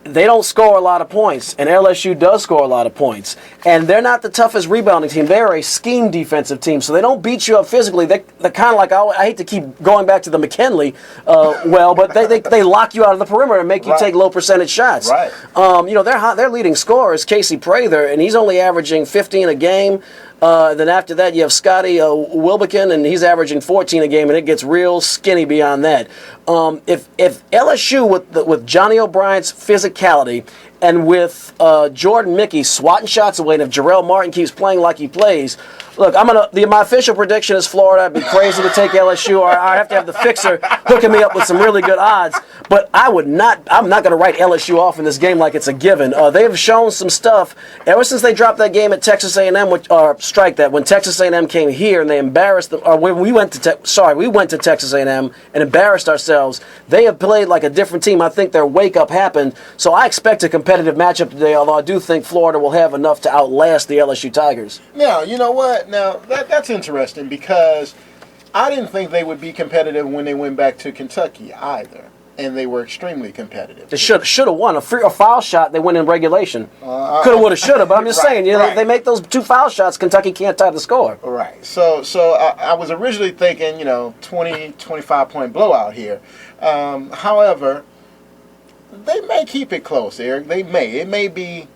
They don't score a lot of points, and LSU does score a lot of points. And they're not the toughest rebounding team. They're a scheme defensive team, so they don't beat you up physically. They're kind of like, I hate to keep going back to the McKinley, but they lock you out of the perimeter and make you take low percentage shots. Right. Their leading scorer is Casey Prather, and he's only averaging 15 a game. Then after that, you have Scotty Wilbekin, and he's averaging 14 a game, and it gets real skinny beyond that. If LSU with Johnny O'Brien's physicality and with Jordan Mickey swatting shots away, and if Jarrell Martin keeps playing like he plays, look, my official prediction is Florida. I'd be crazy to take LSU, or I have to have the fixer hooking me up with some really good odds. But I'm not going to write LSU off in this game like it's a given. They have shown some stuff ever since they dropped that game at Texas A&M, when Texas A&M came here and they embarrassed them, or when we went to Texas A&M and embarrassed ourselves. They have played like a different team. I think their wake-up happened. So I expect a competitive matchup today, although I do think Florida will have enough to outlast the LSU Tigers. Now, you know what? Now, that's interesting because I didn't think they would be competitive when they went back to Kentucky either. And they were extremely competitive. They should have won. A foul shot, they win in regulation. Coulda, woulda, shoulda, but I'm just saying, they make those 2 foul shots, Kentucky can't tie the score. Right. So I was originally thinking, 20, 25-point blowout here. However, they may keep it close, Eric. They may. It may be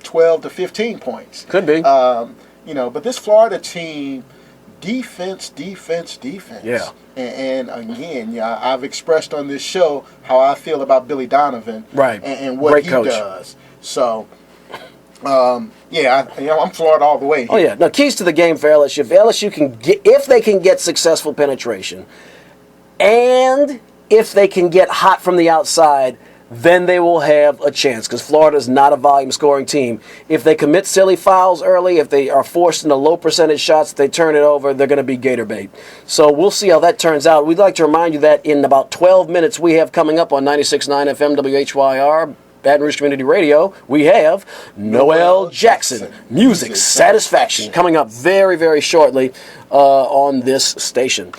12 to 15 points. Could be. But this Florida team, defense. Yeah. And again, I've expressed on this show how I feel about Billy Donovan, right, and what Great he coach. does. So, I'm Florida all the way here. Oh yeah. Now, keys to the game for LSU. If they can get successful penetration, and if they can get hot from the outside, then they will have a chance, because Florida is not a volume scoring team. If they commit silly fouls early, if they are forced into low percentage shots, if they turn it over, they're going to be gator bait. So we'll see how that turns out. We'd like to remind you that in about 12 minutes we have coming up on 96.9 FM WHYR, Baton Rouge Community Radio, we have Noel Jackson, Music Satisfaction, coming up very, very shortly on this station.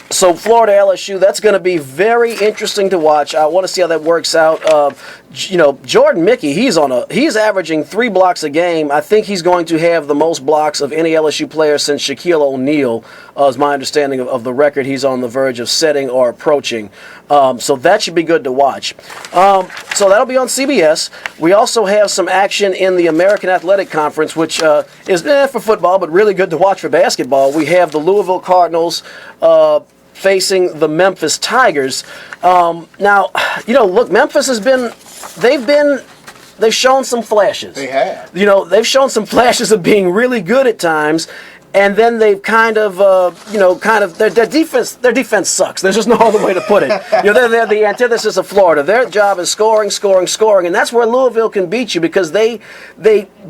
So Florida LSU, that's going to be very interesting to watch. I want to see how that works out. Jordan Mickey, he's averaging 3 blocks a game. I think he's going to have the most blocks of any LSU player since Shaquille O'Neal, is my understanding of the record he's on the verge of setting or approaching. So that should be good to watch. So that'll be on CBS. We also have some action in the American Athletic Conference, which is for football, but really good to watch for basketball. We have the Louisville Cardinals facing the Memphis Tigers. Now, look, Memphis they've shown some flashes. They have. They've shown some flashes of being really good at times, and then they've kind of their defense sucks. There's just no other way to put it. They're the antithesis of Florida. Their job is scoring, and that's where Louisville can beat you because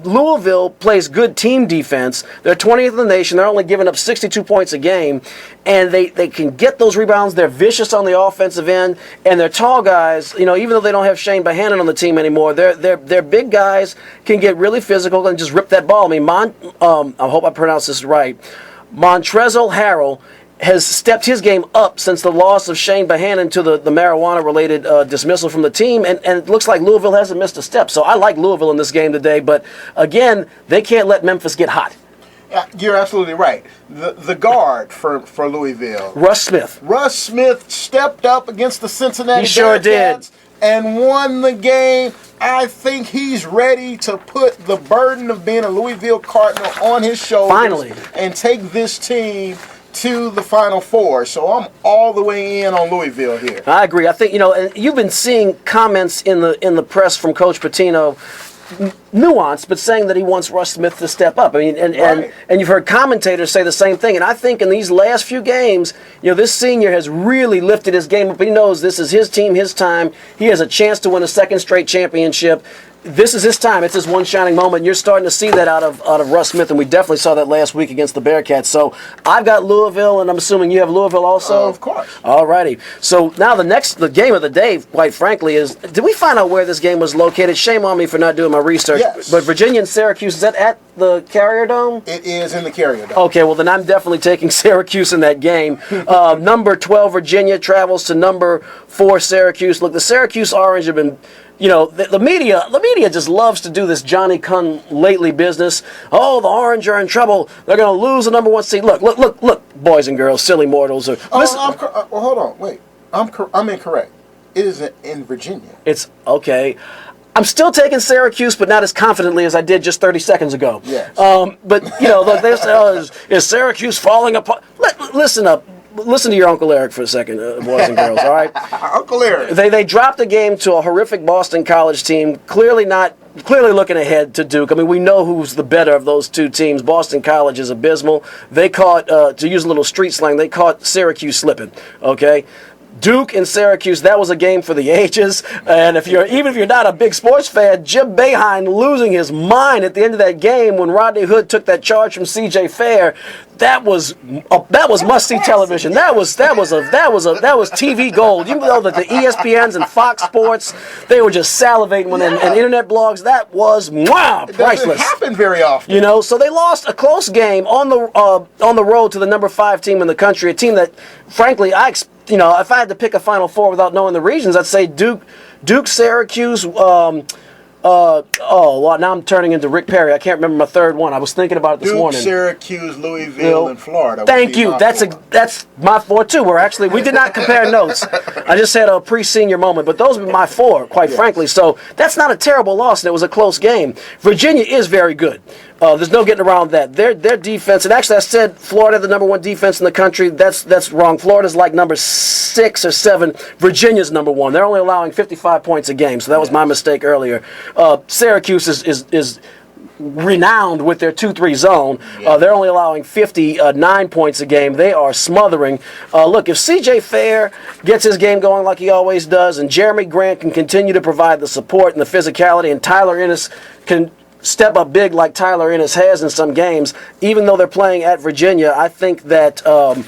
Louisville plays good team defense. They're 20th in the nation. They're only giving up 62 points a game, and they can get those rebounds. They're vicious on the offensive end, and their tall guys, even though they don't have Shane Bohannon on the team anymore, their big guys can get really physical and just rip that ball. I mean, I hope I pronounce this right. Montrezl Harrell has stepped his game up since the loss of Shane Bohannon to the marijuana-related dismissal from the team, and it looks like Louisville hasn't missed a step. So I like Louisville in this game today, but again, they can't let Memphis get hot. You're absolutely right. The guard for Louisville, Russ Smith. Russ Smith stepped up against the Cincinnati He sure Bearcats did. and won the game. I think he's ready to put the burden of being a Louisville Cardinal on his shoulders Finally. and take this team to the Final Four. So I'm all the way in on Louisville here. I agree. I think, and you've been seeing comments in the press from Coach Pitino, nuanced, but saying that he wants Russ Smith to step up. I mean, and you've heard commentators say the same thing. And I think in these last few games, this senior has really lifted his game up. He knows this is his team, his time. He has a chance to win a second straight championship. This is his time. It's his one shining moment. You're starting to see that out of Russ Smith, and we definitely saw that last week against the Bearcats. So I've got Louisville, and I'm assuming you have Louisville also? Of course. All righty. So now the game of the day, quite frankly, is, did we find out where this game was located? Shame on me for not doing my research. Yes. But Virginia and Syracuse, is that at the Carrier Dome? It is in the Carrier Dome. Okay, well then I'm definitely taking Syracuse in that game. Number 12 Virginia travels to number 4 Syracuse. Look, the Syracuse Orange have been, the media just loves to do this Johnny Come Lately business. Oh, the Orange are in trouble. They're going to lose the number 1 seed. Look, boys and girls, silly mortals. Hold on, wait. I'm incorrect. It is in Virginia. It's okay. I'm still taking Syracuse, but not as confidently as I did just 30 seconds ago. Yes. But, look, they say, is Syracuse falling apart? Listen up. Listen to your Uncle Eric for a second, boys and girls, all right? Uncle Eric. They dropped a game to a horrific Boston College team, clearly looking ahead to Duke. I mean, we know who's the better of those two teams. Boston College is abysmal. They caught, to use a little street slang, they caught Syracuse slipping, okay? Duke and Syracuse, that was a game for the ages. And even if you're not a big sports fan, Jim Boeheim losing his mind at the end of that game when Rodney Hood took that charge from C.J. Fair. That was must-see television. That was TV gold. You know that the ESPNs and Fox Sports, they were just salivating when and internet blogs. That was priceless. It doesn't happen very often. So they lost a close game on the road to the number 5 team in the country, a team that, frankly, if I had to pick a Final Four without knowing the regions, I'd say Duke, Syracuse. Now I'm turning into Rick Perry. I can't remember my third one. I was thinking about it this morning. Syracuse, Louisville, and Florida. Thank you. That's my 4 too. We did not compare notes. I just had a pre-senior moment, but those were my 4, quite frankly. So that's not a terrible loss, and it was a close game. Virginia is very good. There's no getting around that. Their defense, and actually I said Florida, the number 1 defense in the country. That's wrong. Florida's like number 6 or 7. Virginia's number 1. They're only allowing 55 points a game, so that was my mistake earlier. Syracuse is renowned with their 2-3 zone. They're only allowing 59 points a game. They are smothering. Look, if C.J. Fair gets his game going like he always does, and Jeremy Grant can continue to provide the support and the physicality, and Tyler Ennis can step up big like Tyler Ennis has in some games, even though they're playing at Virginia, I think that the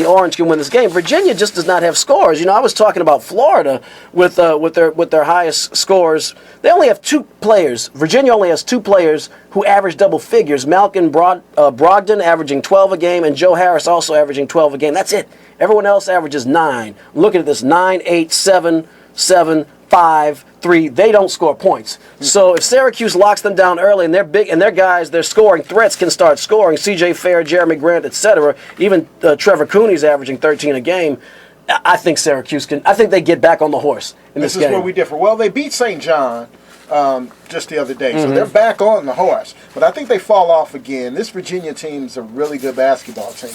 Orange can win this game. Virginia just does not have scores. I was talking about Florida with their highest scores. They only have 2 players. Virginia only has 2 players who average double figures. Malcolm Brogdon averaging 12 a game, and Joe Harris also averaging 12 a game. That's it. Everyone else averages 9. I'm looking at this: 9, 8, 7, 7, 5-3, they don't score points. So if Syracuse locks them down early and they're big and their guys, their scoring threats can start scoring, C.J. Fair, Jeremy Grant, etc., even Trevor Cooney's averaging 13 a game, I think Syracuse can. I think they get back on the horse in this game. This is where we differ. Well, they beat St. John just the other day, so they're back on the horse. But I think they fall off again. This Virginia team's a really good basketball team.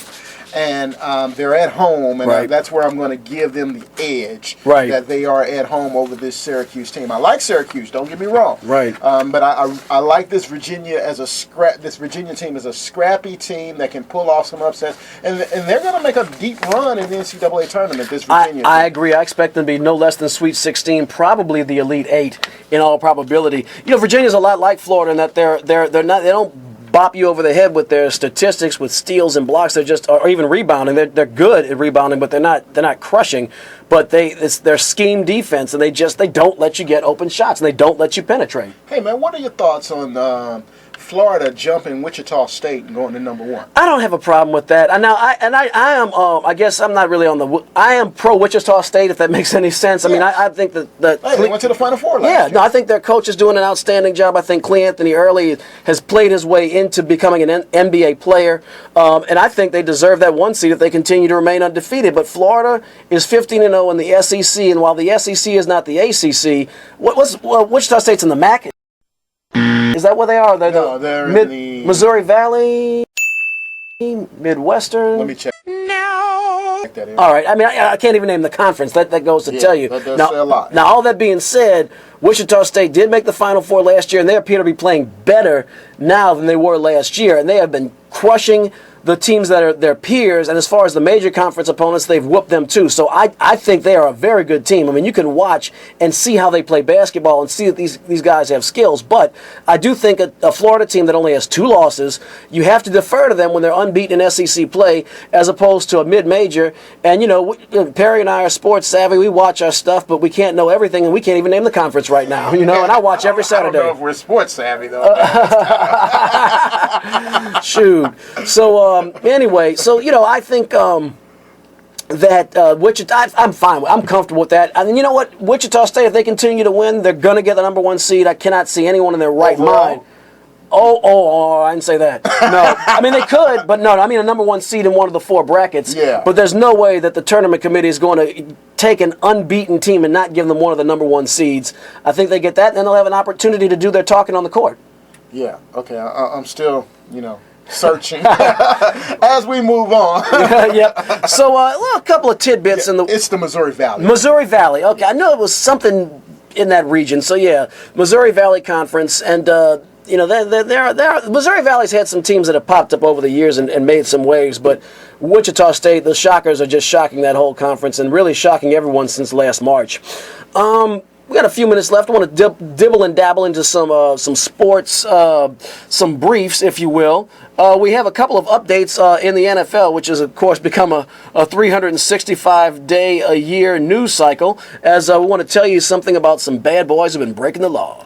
And they're at home, and that's where I'm going to give them the edge. Right. That they are at home over this Syracuse team. I like Syracuse. Don't get me wrong. Right. But I like this Virginia This Virginia team is a scrappy team that can pull off some upsets, and they're going to make a deep run in the NCAA tournament. This Virginia team. I agree. I expect them to be no less than Sweet 16, probably the Elite 8 in all probability. You know, Virginia's a lot like Florida in that they don't bop you over the head with their statistics, with steals and blocks. They're just, or even rebounding. They're good at rebounding, but they're not crushing. But it's their scheme defense, and they don't let you get open shots, and they don't let you penetrate. Hey man, what are your thoughts on Florida jumping Wichita State and going to #1? I don't have a problem with that. I am. I guess I'm not really on the. I am pro Wichita State, if that makes any sense. I mean, I think that they went to the Final Four last year. No, I think their coach is doing an outstanding job. I think Cle Anthony Early has played his way into becoming an NBA player, and I think they deserve that 1 seed if they continue to remain undefeated. But Florida is 15-0 in the SEC, and while the SEC is not the ACC, Wichita State's in the MAC. Is that where they are? They're in the Missouri Valley, Midwestern. Let me check. No. All right. I mean, I can't even name the conference. That goes to tell you. That does say a lot. Now, all that being said, Wichita State did make the Final Four last year, and they appear to be playing better now than they were last year, and they have been crushing the teams that are their peers, and as far as the major conference opponents, they've whooped them too. So I think they are a very good team. I mean, you can watch and see how they play basketball and see that these guys have skills. But I do think a Florida team that only has 2 losses, you have to defer to them when they're unbeaten in SEC play, as opposed to a mid-major. And, you know, Perry and I are sports savvy. We watch our stuff, but we can't know everything, and we can't even name the conference right now, you know, and I watch every Saturday. I don't know if we're sports savvy, though. Shoot. So, anyway, so, you know, I think that Wichita, I'm fine with. I'm comfortable with that. And you know what? Wichita State, if they continue to win, they're going to get the #1 seed. I cannot see anyone in their right mind. Oh, I didn't say that. No. I mean, they could, but no. I mean, a #1 seed in one of the 4 brackets. Yeah. But there's no way that the tournament committee is going to take an unbeaten team and not give them one of the #1 seeds. I think they get that, and then they'll have an opportunity to do their talking on the court. Yeah, okay. I'm still, searching as we move on. Yep. So, a couple of tidbits in the. It's the Missouri Valley. Missouri Valley. Okay, I know it was something in that region. So yeah, Missouri Valley Conference, and Missouri Valley's had some teams that have popped up over the years and made some waves, but Wichita State, the Shockers, are just shocking that whole conference and really shocking everyone since last March. We got a few minutes left. I want to dibble and dabble into some sports, some briefs, if you will. We have a couple of updates in the NFL, which has, of course, become a 365-day-a-year news cycle, as we want to tell you something about some bad boys who have been breaking the law.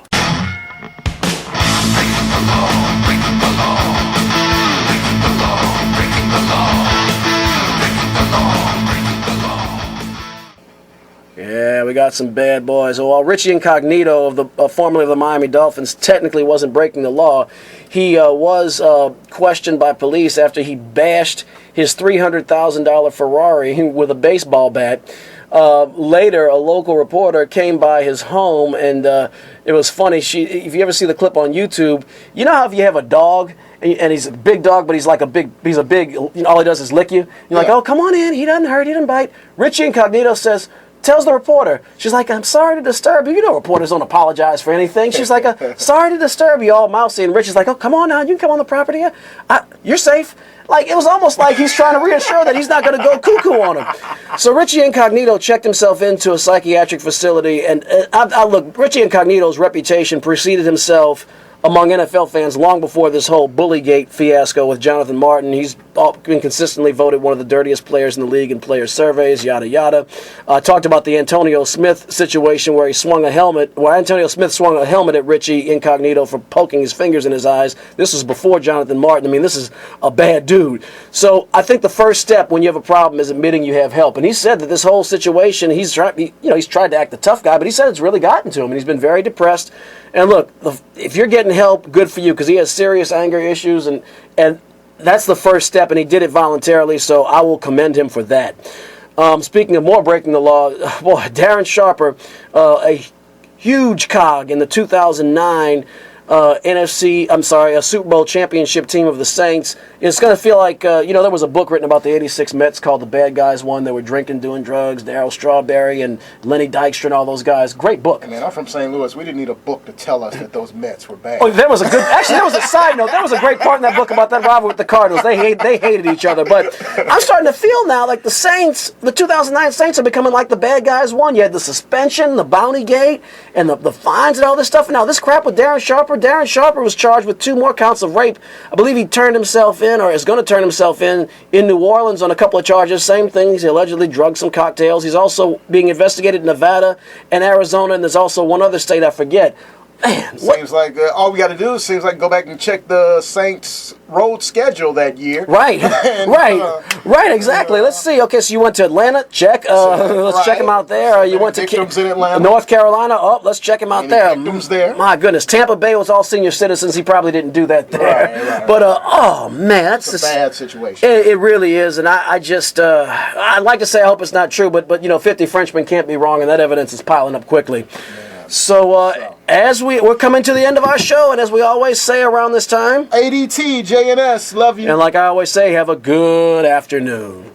Yeah, we got some bad boys. Well, Richie Incognito, formerly of the Miami Dolphins, technically wasn't breaking the law. He was questioned by police after he bashed his $300,000 Ferrari with a baseball bat. Later, a local reporter came by his home, and it was funny. If you ever see the clip on YouTube, you know how if you have a dog, and he's a big dog, but he's a big, all he does is lick you. You're like, oh, come on in. He doesn't hurt. He doesn't bite. Richie Incognito tells the reporter, she's like, I'm sorry to disturb you. You know reporters don't apologize for anything. She's like, sorry to disturb you, all mousy. And Richie's like, oh, come on now. You can come on the property. You're safe. Like, it was almost like he's trying to reassure that he's not going to go cuckoo on him. So Richie Incognito checked himself into a psychiatric facility. And look, Richie Incognito's reputation preceded himself among NFL fans long before this whole Bullygate fiasco with Jonathan Martin. He's been consistently voted one of the dirtiest players in the league in player surveys, yada, yada. Talked about the Antonio Smith situation where Antonio Smith swung a helmet at Richie Incognito for poking his fingers in his eyes. This was before Jonathan Martin. I mean, this is a bad dude. So I think the first step when you have a problem is admitting you have help. And he said that this whole situation, he's tried to act the tough guy, but he said it's really gotten to him, and he's been very depressed. And look, if you're getting help, good for you, because he has serious anger issues, and that's the first step, and he did it voluntarily, so I will commend him for that. Speaking of more breaking the law, boy, Darren Sharper, a huge cog in the 2009 a Super Bowl championship team of the Saints. It's going to feel like, there was a book written about the 86 Mets called The Bad Guys Won. They were drinking, doing drugs, Darryl Strawberry and Lenny Dykstra and all those guys. Great book. I mean, I'm from St. Louis. We didn't need a book to tell us that those Mets were bad. Oh, there was a side note. There was a great part in that book about that rivalry with the Cardinals. They hated each other. But I'm starting to feel now like the Saints, the 2009 Saints are becoming like the Bad Guys Won. You had the suspension, the bounty gate, and the fines and all this stuff. Now this crap with Darren Sharper. Darren Sharper was charged with 2 more counts of rape. I believe he turned himself in, or is going to turn himself in New Orleans on a couple of charges. Same things. He allegedly drugged some cocktails. He's also being investigated in Nevada and Arizona, and there's also one other state I forget. Man, seems like all we got to do is go back and check the Saints road schedule that year. Right, right, exactly. Let's see. Okay, so you went to Atlanta, check. Let's check him out there. You went to North Carolina. Oh, let's check him out there. There. My goodness, Tampa Bay was all senior citizens. He probably didn't do that there. Right. But oh man, that's a bad situation. It really is, and I just I'd like to say I hope it's not true, but 50 Frenchmen can't be wrong, and that evidence is piling up quickly. Yeah. So, as we're coming to the end of our show, and as we always say around this time, ADT, JNS, love you. And like I always say, have a good afternoon.